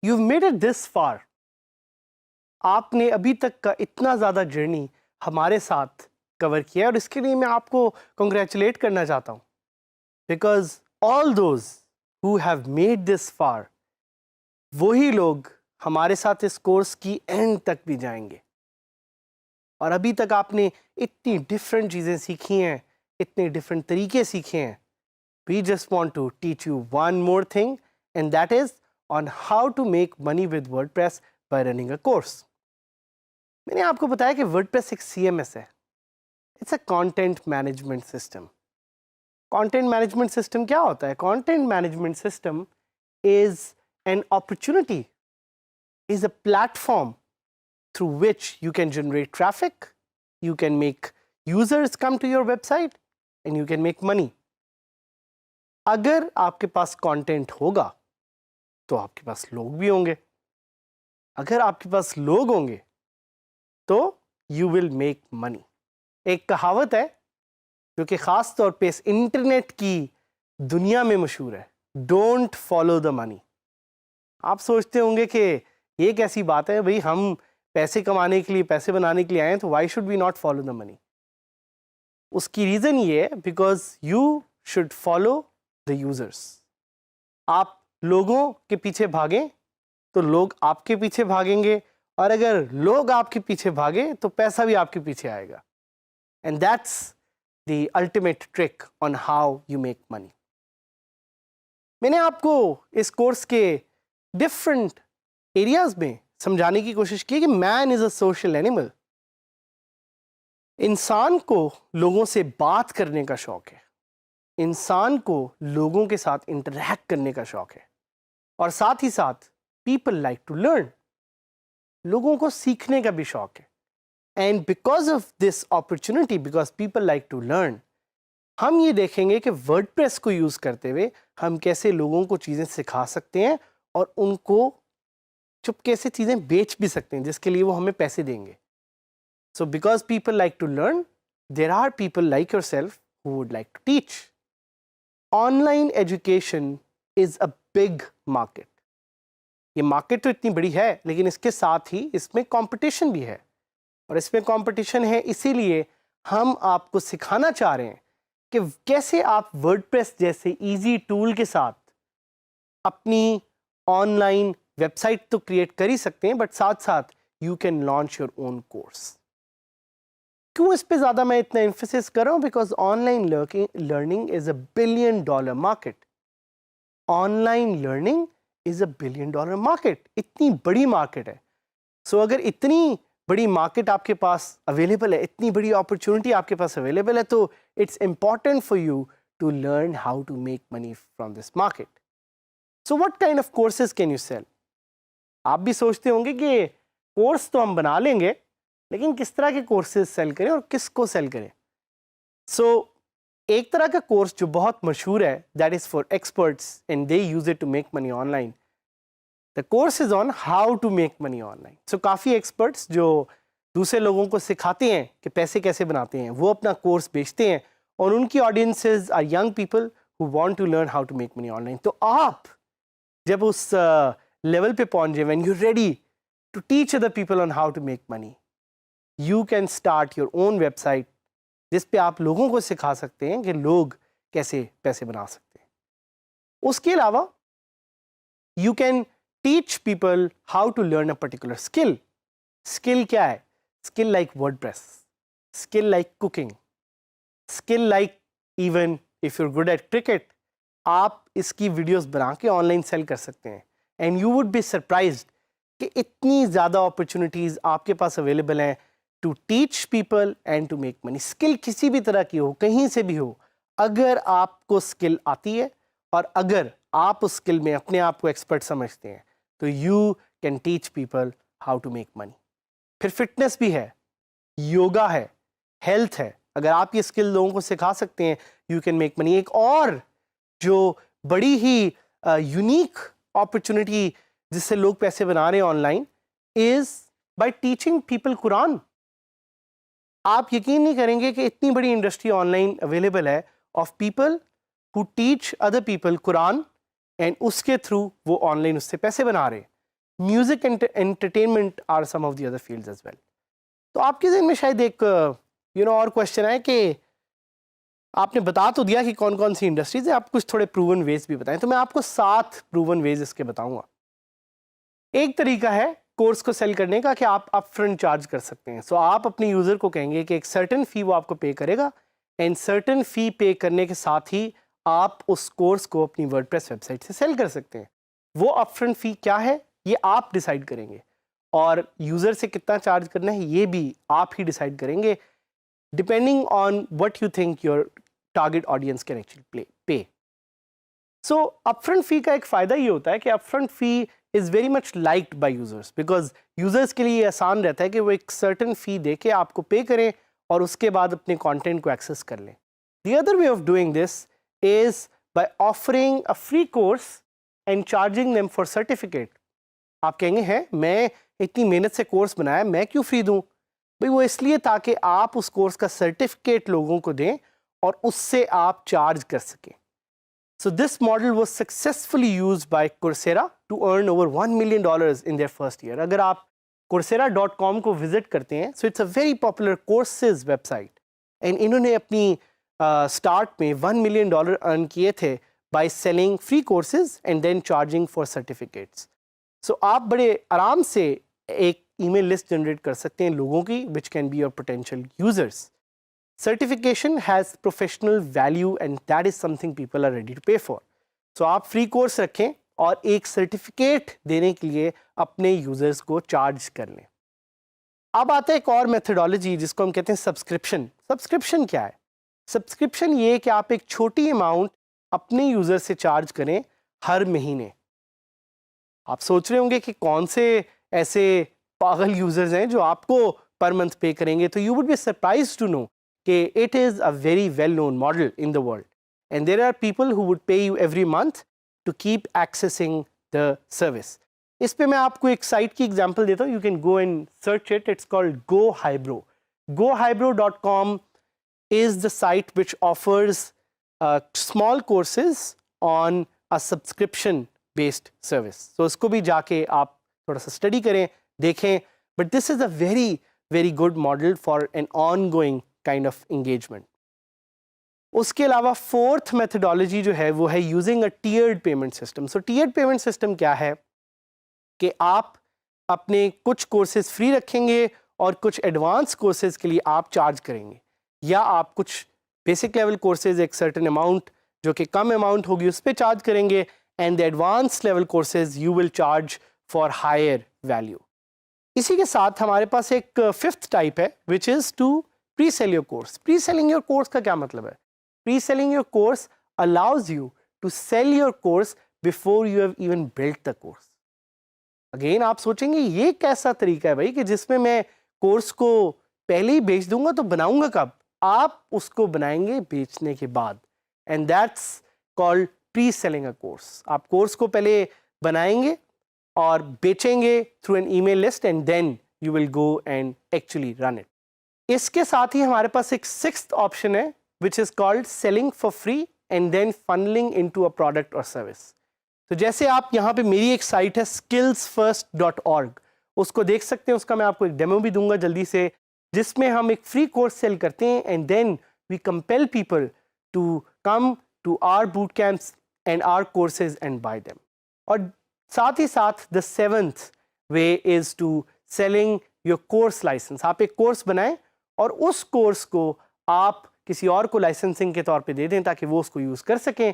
You've made it this far. आपने अभी तक का इतना ज़्यादा जर्नी हमारे साथ कवर किया है और इसके लिए मैं आपको कंग्रेचुलेट करना चाहता हूँ, because all those who have made this far, वही लोग हमारे साथ इस कोर्स की एंड तक भी जाएंगे। और अभी तक आपने इतनी डिफरेंट चीज़ें सीखी हैं, इतने डिफरेंट तरीके सीखे हैं। We just want to teach you one more thing, and that is on how to make money with WordPress by running a course. मैंने आपको बताया कि वर्डप्रेस एक CMS है। It's a content management system. Content management system क्या होता है? Content management system is an opportunity, is a platform through which you can generate traffic, you can make users come to your website, and you can make money. अगर आपके पास content होगा तो आपके पास लोग भी होंगे। अगर आपके पास लोग होंगे तो you will make money. एक कहावत है जो कि ख़ास तौर पे इस इंटरनेट की दुनिया में मशहूर है, डोंट फॉलो द मनी। आप सोचते होंगे कि ये कैसी बात है भाई, हम पैसे कमाने के लिए, पैसे बनाने के लिए आए हैं, तो why should we not follow the money? उसकी रीज़न ये है because you should follow the users. आप लोगों के पीछे भागें तो लोग आपके पीछे भागेंगे, और अगर लोग आपके पीछे भागे तो पैसा भी आपके पीछे आएगा। And that's the ultimate trick on how you make money. मैंने आपको इस कोर्स के डिफरेंट एरियाज में समझाने की कोशिश की कि man is a social animal. इंसान को लोगों से बात करने का शौक है, इंसान को लोगों के साथ इंटरैक्ट करने का शौक है, और साथ ही साथ पीपल लाइक टू लर्न, लोगों को सीखने का भी शौक है। And because of this opportunity, because people like to learn, हम ये देखेंगे कि वर्डप्रेस को यूज करते हुए हम कैसे लोगों को चीज़ें सिखा सकते हैं और उनको चुपके से चीज़ें बेच भी सकते हैं, जिसके लिए वो हमें पैसे देंगे। So because people like to learn, there are people like yourself who would like to teach. Online education is a big market. ये मार्केट तो इतनी बड़ी है, लेकिन इसके साथ ही इसमें कंपटीशन भी है, और इसमें कंपटीशन है इसीलिए हम आपको सिखाना चाह रहे हैं कि कैसे आप वर्डप्रेस जैसे इजी टूल के साथ अपनी ऑनलाइन वेबसाइट तो क्रिएट कर ही सकते हैं, बट साथ साथ you can launch your own course. क्यों इस पे ज़्यादा मैं इतना एम्फेसिस कर रहा हूँ? Because online learning is a $1 billion market. Online learning is a $1 billion market. इतनी बड़ी मार्केट है। सो अगर इतनी बड़ी मार्केट आपके पास अवेलेबल है, इतनी बड़ी अपॉर्चुनिटी आपके पास अवेलेबल है, तो it's important for you to learn how to make money from this market. So what kind of courses can you sell? आप भी सोचते होंगे कि कोर्स तो हम बना लेंगे, लेकिन किस तरह के कोर्सेज सेल करें और किसको सेल करें? सो एक तरह का कोर्स जो बहुत मशहूर है, that is for experts and they use it to make money online. The course is on how to make money online. So काफ़ी एक्सपर्ट्स जो दूसरे लोगों को सिखाते हैं कि पैसे कैसे बनाते हैं, वो अपना कोर्स बेचते हैं, और उनकी audiences are young people who want to learn how to make money online. तो आप जब उस लेवल पे पहुंच जाए, when you ready to teach other people on how to make money, you can start your own website, जिस पे आप लोगों को सिखा सकते हैं कि लोग कैसे पैसे बना सकते हैं। उसके अलावा you can teach people how to learn a particular skill. Skill क्या है? Skill like WordPress, skill like cooking, skill like even if you are good at cricket, आप इसकी वीडियोस बना के ऑनलाइन सेल कर सकते हैं। And you would be surprised कि इतनी ज़्यादा अपॉर्चुनिटीज़ आपके पास अवेलेबल हैं to teach people and to make money. Skill किसी भी तरह की हो, कहीं से भी हो, अगर आपको स्किल आती है और अगर आप उस स्किल में अपने आप को एक्सपर्ट समझते हैं, तो you can teach people how to make money. फिर फिटनेस भी है, योगा है, हेल्थ है। अगर आप ये स्किल लोगों को सिखा सकते हैं, यू कैन मेक मनी। एक और जो बड़ी ही यूनिक अपॉर्चुनिटी जिससे लोग पैसे बना रहे हैं online is by teaching people Quran. आप यकीन नहीं करेंगे कि इतनी बड़ी इंडस्ट्री ऑनलाइन अवेलेबल है of people who teach other people Quran, and उसके थ्रू वो ऑनलाइन उससे पैसे बना रहे हैं। Music and entertainment are some of the other fields as well. तो आपके ज़हन में शायद एक और क्वेश्चन है कि आपने बता तो दिया कि कौन कौन सी इंडस्ट्रीज है, आप कुछ थोड़े प्रूवन वेज भी बताएं। तो मैं आपको 7 प्रूवन वेज इसके बताऊंगा। एक तरीका है कोर्स को सेल करने का कि आप अपफ्रंट चार्ज कर सकते हैं। सो आप अपने यूज़र को कहेंगे कि एक सर्टेन फ़ी वो आपको पे करेगा, एंड सर्टेन फ़ी पे करने के साथ ही आप उस कोर्स को अपनी वर्डप्रेस वेबसाइट से सेल कर सकते हैं। वो अपफ्रंट फ़ी क्या है ये आप डिसाइड करेंगे, और यूज़र से कितना चार्ज करना है ये भी आप ही डिसाइड करेंगे, depending on what you think your target audience can actually पे। सो अपफ्रंट फ़ी का एक फ़ायदा ये होता है कि upfront fee is very much liked by users, because users के लिए ये आसान रहता है कि वो एक सर्टेन फ़ी दे के आपको पे करें और उसके बाद अपने कंटेंट को एक्सेस कर लें। The other way of doing this is by offering a free course and charging them for certificate. आप कहेंगे हैं मैं इतनी मेहनत से कोर्स बनाया, मैं क्यों फ्री दूँ? भाई वो इसलिए ताकि आप उस कोर्स का सर्टिफिकेट लोगों को दें और उससे आप चार्ज कर सकें। So this model was successfully used by Coursera to earn over $1 million in their first year. अगर आप Coursera.com को visit करते हैं, so it's a very popular courses website, and इन्होंने अपनी start में $1 million earn किए थे by selling free courses and then charging for certificates. So आप बड़े आराम से एक email list generate कर सकते हैं लोगों की, which can be your potential users. Certification has professional value and that is something people are ready to pay for. So आप फ्री कोर्स रखें और एक सर्टिफिकेट देने के लिए अपने यूजर्स को चार्ज कर लें। अब आता है एक और मेथडोलॉजी जिसको हम कहते हैं सब्सक्रिप्शन। सब्सक्रिप्शन क्या है? सब्सक्रिप्शन ये कि आप एक छोटी अमाउंट अपने यूजर से चार्ज करें हर महीने। आप सोच रहे होंगे कि कौन से ऐसे पागल यूजर्स हैं जो आपको पर मंथ पे करेंगे, तो you would be surprised to know it is a very well-known model in the world, and there are people who would pay you every month to keep accessing the service. इस पे मैं आपको एक site की example देता हूँ. You can go and search it. It's called GoHybro. GoHybro.com is the site which offers small courses on a subscription-based service. So इसको भी जाके आप थोड़ा सा स्टडी करें, देखें. But this is a very, very good model for an ongoing kind of engagement. उसके अलावा फोर्थ मेथडोलॉजी जो है वो है using a tiered payment system. So tiered payment system क्या है कि आप अपने कुछ कोर्सेज फ्री रखेंगे और कुछ एडवांस कोर्सेज के लिए आप चार्ज करेंगे, या आप कुछ बेसिक लेवल कोर्सेज एक सर्टेन अमाउंट जो कि कम अमाउंट होगी उस पर चार्ज करेंगे, and the advance level courses you will charge for higher value. इसी के साथ हमारे पास एक फिफ्थ टाइप है which is to pre-sell your course. Pre-selling your course का क्या मतलब है? Pre-selling your course allows you to sell your course before you have even built the course. Again आप सोचेंगे ये कैसा तरीका है भाई कि जिसमें मैं कोर्स को पहले ही बेच दूंगा, तो बनाऊंगा कब? आप उसको बनाएंगे बेचने के बाद, and that's called pre-selling a course. आप कोर्स को पहले बनाएंगे और बेचेंगे through an email list, and then you will go and actually run it. इसके साथ ही हमारे पास एक सिक्स्थ ऑप्शन है which is called selling for free and then funneling into a product और सर्विस. तो जैसे आप यहाँ पे मेरी एक साइट है skillsfirst.org, उसको देख सकते हैं. उसका मैं आपको एक डेमो भी दूंगा जल्दी से, जिसमें हम एक फ्री कोर्स सेल करते हैं and then we compel people to come to our boot camps and our courses and buy them. और साथ ही साथ the seventh way is to selling your course license. आप एक कोर्स बनाएं और उस कोर्स को आप किसी और को लाइसेंसिंग के तौर पे दे दें ताकि वो उसको यूज़ कर सकें.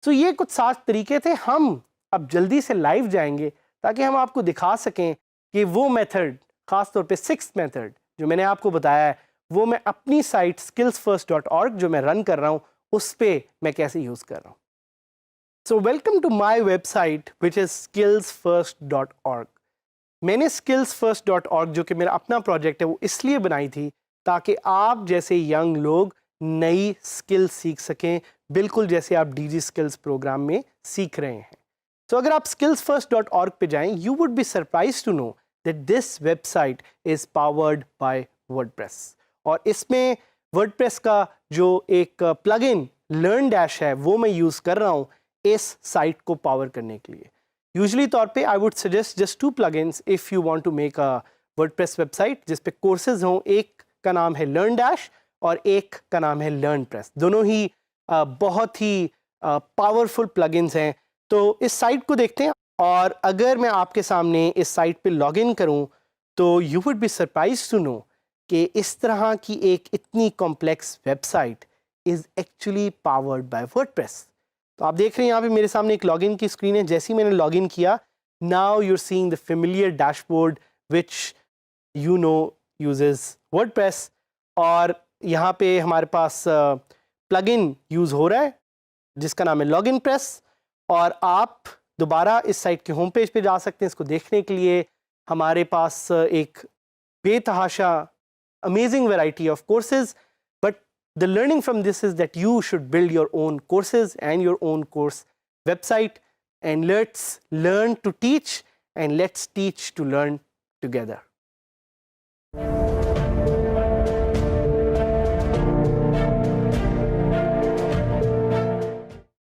तो ये कुछ 7 तरीके थे. हम अब जल्दी से लाइव जाएंगे ताकि हम आपको दिखा सकें कि वो मेथड, ख़ास तौर पे 6th मेथड जो मैंने आपको बताया है, वो मैं अपनी साइट skillsfirst.org जो मैं रन कर रहा हूँ उस पर मैं कैसे यूज़ कर रहा हूँ. So welcome to my website which is skillsfirst.org. मैंने skillsfirst.org जो कि मेरा अपना प्रोजेक्ट है वो इसलिए बनाई थी ताकि आप जैसे यंग लोग नई स्किल सीख सकें, बिल्कुल जैसे आप DG स्किल्स प्रोग्राम में सीख रहे हैं. तो अगर आप skillsfirst.org पे जाएं, you would be surprise to know that this website is powered by WordPress. और इसमें वर्डप्रेस का जो एक प्लगइन लर्न डैश है वो मैं यूज़ कर रहा हूँ इस साइट को पावर करने के लिए. यूजली तौर पे I would suggest just 2 plugins if you want to make a WordPress website जिस पे कोर्सेज हों। एक का नाम है लर्न डैश और एक का नाम है लर्न प्रेस। दोनों ही बहुत ही पावरफुल प्लगइन्स हैं। तो इस साइट को देखते हैं, और अगर मैं आपके सामने इस साइट पे लॉगिन करूं तो you would be surprise to know कि इस तरह की एक इतनी complex website is actually powered by WordPress. तो आप देख रहे हैं यहाँ पे मेरे सामने एक लॉगिन की स्क्रीन है। जैसे ही मैंने लॉगिन किया, now you are seeing the familiar dashboard which you know uses WordPress. और यहाँ पे हमारे पास प्लगइन यूज़ हो रहा है जिसका नाम है लॉगिन प्रेस। और आप दोबारा इस साइट के होम पेज पे जा सकते हैं। इसको देखने के लिए हमारे पास एक बेतहाशा amazing variety of courses, but the learning from this is that you should build your own courses and your own course website, and let's learn to teach and let's teach to learn together.